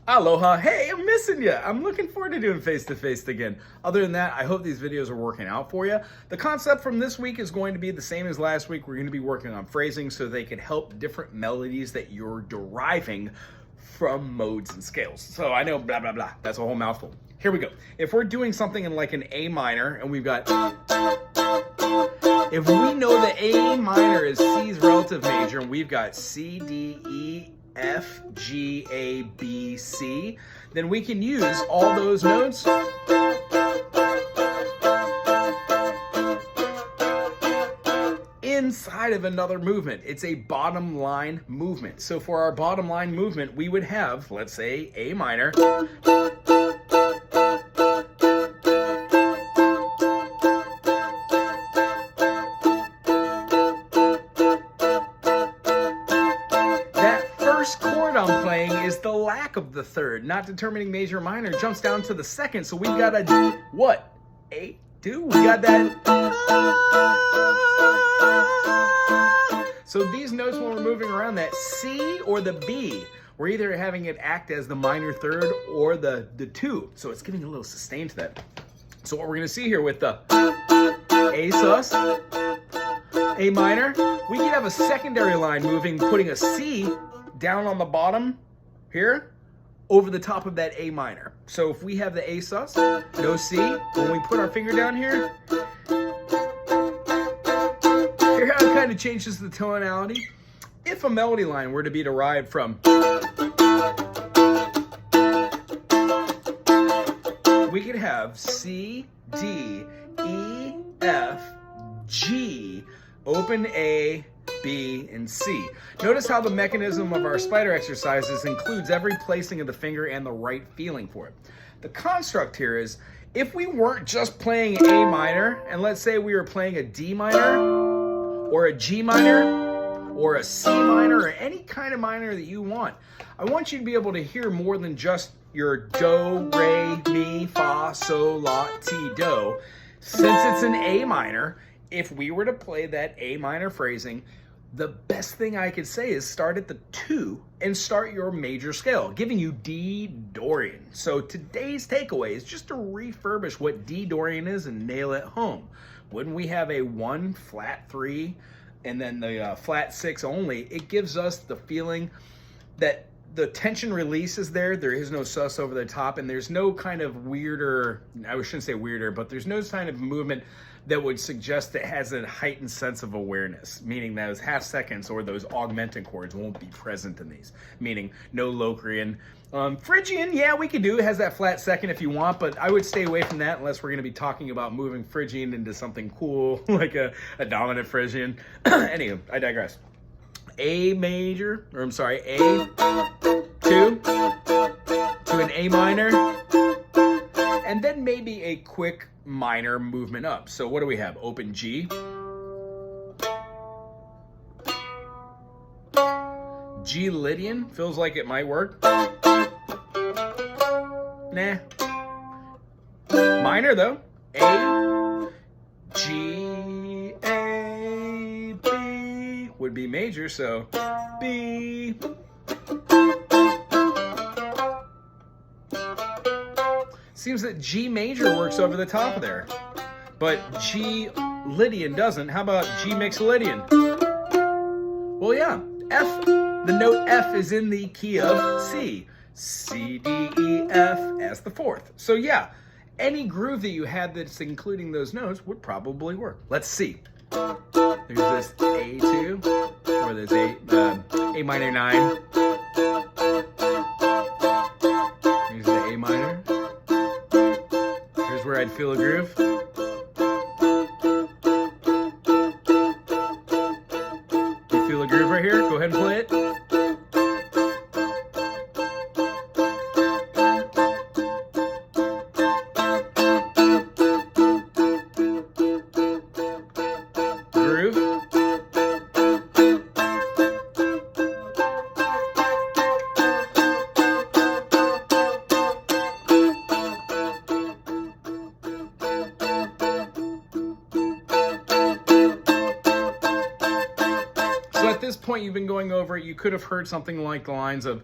Aloha. Hey, I'm missing you. I'm looking forward to doing face-to-face again. Other than that, I hope these videos are working out for you. The concept from this week is going to be the same as last week. We're going to be working on phrasing so they can help different melodies that you're deriving from modes and scales. So I know blah, blah, blah. That's a whole mouthful. Here we go. If we're doing something in like an A minor and we've got... If we know that A minor is C's relative major and we've got C, D, E, F, G, A, B, C, then we can use all those notes inside of another movement. It's a bottom line movement. So for our bottom line movement, we would have, let's say, A minor. I'm playing is the lack of the third, not determining major or minor, jumps down to the second. So we've got a what? A, do? We got that. So these notes when we're moving around, that C or the B, we're either having it act as the minor third or the two. So it's giving a little sustain to that. So what we're going to see here with the A sus, A minor, we can have a secondary line moving, putting a C down on the bottom here over the top of that A minor. So if we have the A sus, no C, when we put our finger down here, here how it kind of changes the tonality. If a melody line were to be derived from, we could have C, D, E, F, G, open A, B, and C. Notice how the mechanism of our spider exercises includes every placing of the finger and the right feeling for it. The construct here is, if we weren't just playing A minor, and let's say we were playing a D minor, or a G minor, or a C minor, or any kind of minor that you want, I want you to be able to hear more than just your do, re, mi, fa, sol, la, ti, do. Since it's an A minor, if we were to play that A minor phrasing, the best thing I could say is start at the 2 and start your major scale, giving you D Dorian. So today's takeaway is just to refurbish what D Dorian is and nail it home. When we have a 1 flat 3 and then the flat 6 only, it gives us the feeling that the tension release is there. There is no sus over the top, and there's no kind of weirder, I shouldn't say weirder, but there's no kind of movement that would suggest it has a heightened sense of awareness, meaning those half seconds or those augmented chords won't be present in these, meaning no Locrian. Phrygian, yeah, we could do. It has that flat second if you want, but I would stay away from that unless we're going to be talking about moving Phrygian into something cool, like a dominant Phrygian. Anywho, I digress. A major, or I'm sorry, A2 to an A minor, and then maybe a quick minor movement up. So what do we have? Open G, G Lydian, feels like it might work. Nah. Minor though. A, G, A, B would be major, so B. Seems that G major works over the top of there, but G Lydian doesn't. How about G mixed Lydian? Well, yeah, F, the note F is in the key of C. C, D, E, F as the fourth. So yeah, any groove that you had that's including those notes would probably work. Let's see. There's this A2, or there's A minor 9. Here's the A minor. Here's where I'd feel a groove. You feel a groove right here? Go ahead and play it. So at this point you've been going over it, you could have heard something like the lines of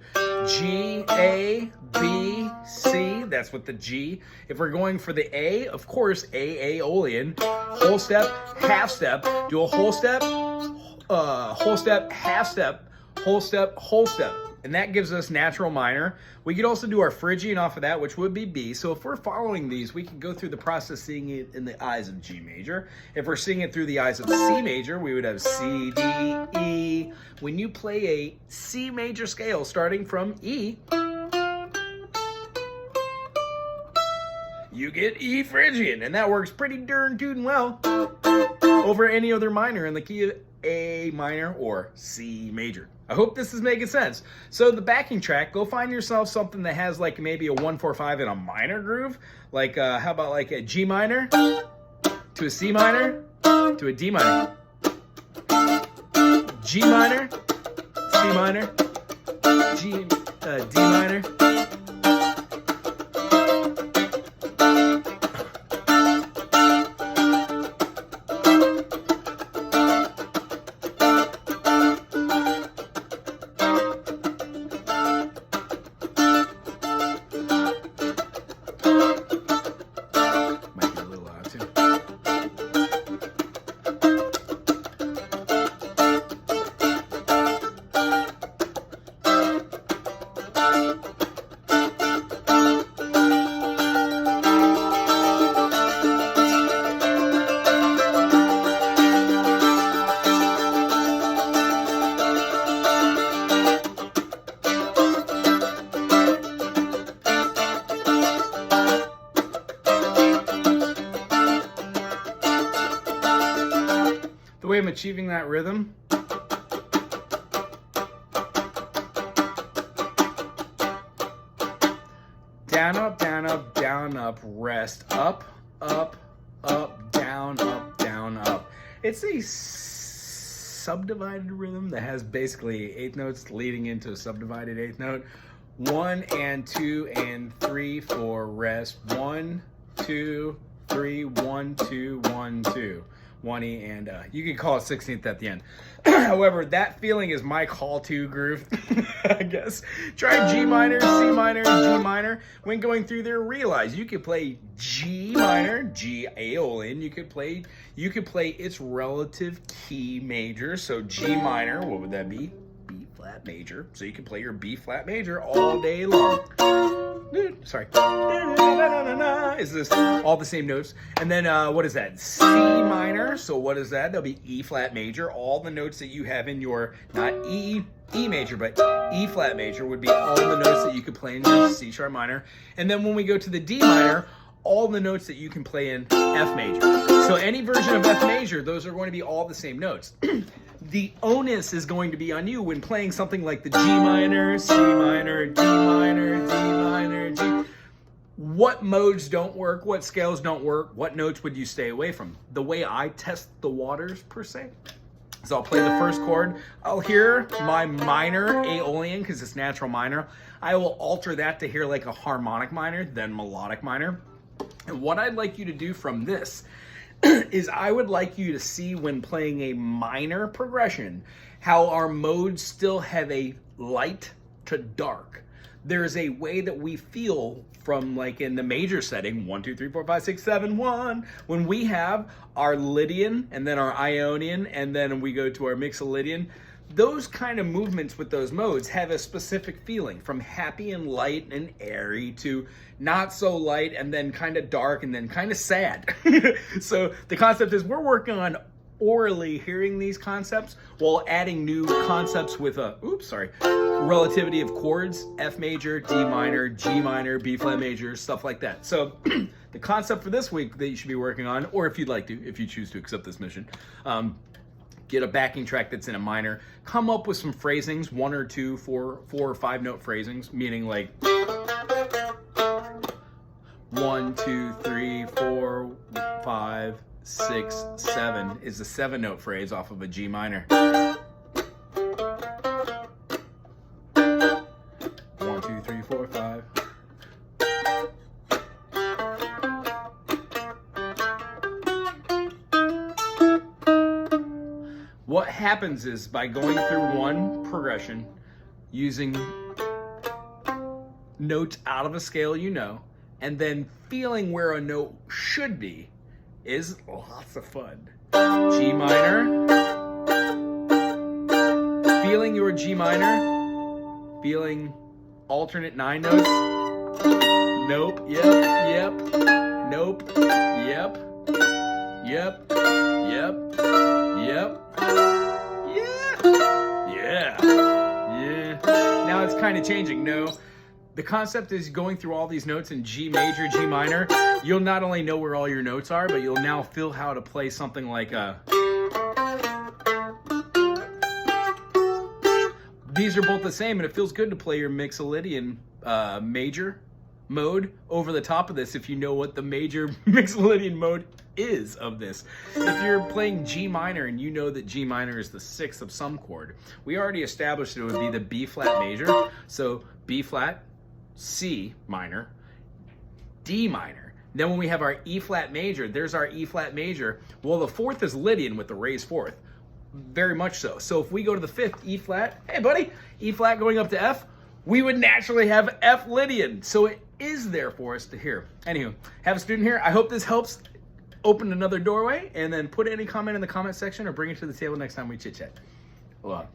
G, A, B, C. That's with the G. If we're going for the A, of course, A, Aeolian. Whole step, half step. Do a whole step, half step, whole step, whole step. And that gives us natural minor. We could also do our Phrygian off of that, which would be B. So if we're following these, we can go through the process seeing it in the eyes of G major. If we're seeing it through the eyes of C major, we would have C, D, E. When you play a C major scale starting from E, you get E Phrygian, and that works pretty darn tootin' well over any other minor in the key of A minor or C major. I hope this is making sense. So the backing track, go find yourself something that has like maybe a 1-4-5 in a minor groove. Like how about like a G minor to a C minor to a D minor, G minor, C minor, D minor. The way I'm achieving that rhythm, down, up, down, up, down, up, rest, up, up, up, down, up. It's a subdivided rhythm that has basically 8 notes leading into a subdivided 8th note. 1 and 2 and 3, 4, rest. 1, 2, 3, 1, 2, 1, 2. 1E, and you can call it 16th at the end. However, that feeling is my call to groove, I guess. Try G minor, C minor, G minor. When going through there, realize you could play G minor, G Aeolian. You could play its relative key major. So G minor, what would that be? B flat major. So you can play your B flat major all day long. Sorry. Is this all the same notes? And then what is that? C minor. So what is that? That'll be E flat major. All the notes that you have in your, not E major, but E flat major would be all the notes that you could play in your C sharp minor. And then when we go to the D minor, all the notes that you can play in F major. So any version of F major, those are going to be all the same notes. The onus is going to be on you when playing something like the G minor, C minor, D minor, D minor, G. What modes don't work? What scales don't work? What notes would you stay away from? The way I test the waters, per se, is I'll play the first chord. I'll hear my minor Aeolian because it's natural minor. I will alter that to hear like a harmonic minor, then melodic minor. And what I'd like you to do from this is I would like you to see when playing a minor progression how our modes still have a light to dark. There's a way that we feel from like in the major setting, 1, 2, 3, 4, 5, 6, 7, 1, when we have our Lydian and then our Ionian and then we go to our Mixolydian. Those kind of movements with those modes have a specific feeling, from happy and light and airy to not so light and then kind of dark and then kind of sad. So the concept is we're working on orally hearing these concepts while adding new concepts with relativity of chords, F major, D minor, G minor, B flat major, stuff like that. So the concept for this week that you should be working on, or if you'd like to, if you choose to accept this mission, get a backing track that's in a minor, come up with some phrasings, 1 or 2, 4 or 5 note phrasings, meaning like 1, 2, 3, 4, 5, 6, 7 is a 7 note phrase off of a G minor. 1, 2, 3, 4, 5. What happens is by going through one progression, using notes out of a scale you know, and then feeling where a note should be is lots of fun. G minor. Feeling your G minor. Feeling alternate 9 notes. Nope. Yep. Nope. Yep. Yep. Yeah. Now it's kind of changing. No. The concept is going through all these notes in G major, G minor. You'll not only know where all your notes are, but you'll now feel how to play something like a... These are both the same, and it feels good to play your Mixolydian major mode over the top of this if you know what the major Mixolydian mode is of this. If you're playing G minor and you know that G minor is the 6th of some chord, we already established it would be the B flat major. So B flat, C minor, D minor. Then when we have our E flat major, there's our E flat major. Well, the 4th is Lydian with the raised 4th. Very much so. So if we go to the 5th, E flat, hey buddy, E flat going up to F, we would naturally have F Lydian. So it is there for us to hear. Anywho, have a student here. I hope this helps open another doorway, and then put any comment in the comment section or bring it to the table next time we chit chat. Hold on.